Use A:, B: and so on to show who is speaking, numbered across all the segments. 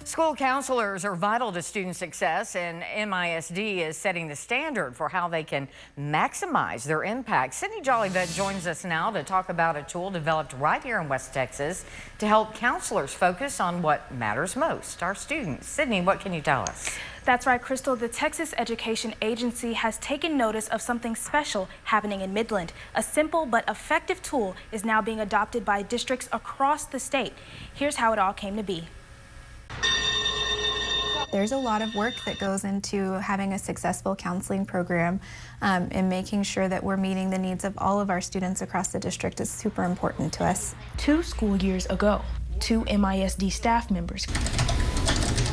A: School counselors are vital to student success, and MISD is setting the standard for how they can maximize their impact. Sydney Jollyvet joins us now to talk about a tool developed right here in West Texas to help counselors focus on what matters most, our students. Sydney, what can you tell us?
B: That's right, Crystal. The Texas Education Agency has taken notice of something special happening in Midland. A simple but effective tool is now being adopted by districts across the state. Here's how it all came to be.
C: There's a lot of work that goes into having a successful counseling program, and making sure that we're meeting the needs of all of our students across the district is super important to us.
B: 2 school years ago, 2 MISD staff members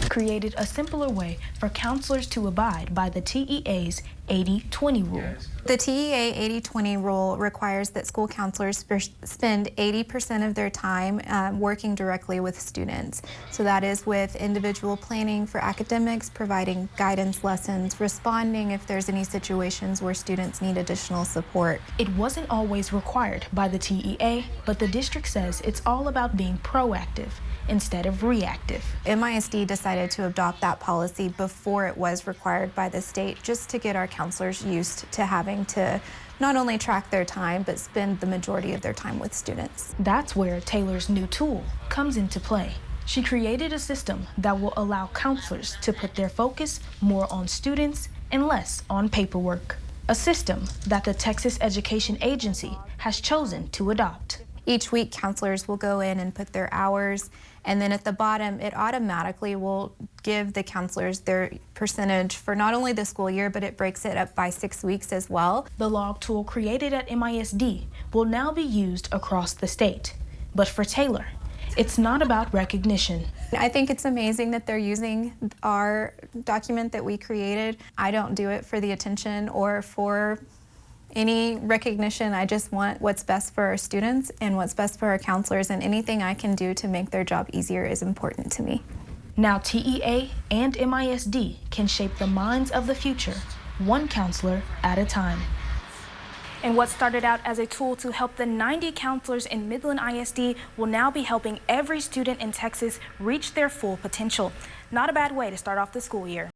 B: created a simpler way for counselors to abide by the TEA's 80-20 rule.
C: The TEA 80-20 rule requires that school counselors spend 80% of their time working directly with students. So that is with individual planning for academics, providing guidance lessons, responding if there's any situations where students need additional support.
B: It wasn't always required by the TEA, but the district says it's all about being proactive instead of reactive.
C: MISD decided to adopt that policy before it was required by the state, just to get our counselors used to having to not only track their time, but spend the majority of their time with students.
B: That's where Taylor's new tool comes into play. She created a system that will allow counselors to put their focus more on students and less on paperwork. A system that the Texas Education Agency has chosen to adopt.
C: Each week, counselors will go in and put their hours, and then at the bottom, it automatically will give the counselors their percentage for not only the school year, but it breaks it up by 6 weeks as well.
B: The log tool created at MISD will now be used across the state. But for Taylor, it's not about recognition.
C: I think it's amazing that they're using our document that we created. I don't do it for the attention or for any recognition. I just want what's best for our students and what's best for our counselors, and anything I can do to make their job easier is important to me.
B: Now TEA and MISD can shape the minds of the future, one counselor at a time. And what started out as a tool to help the 90 counselors in Midland ISD will now be helping every student in Texas reach their full potential. Not a bad way to start off the school year.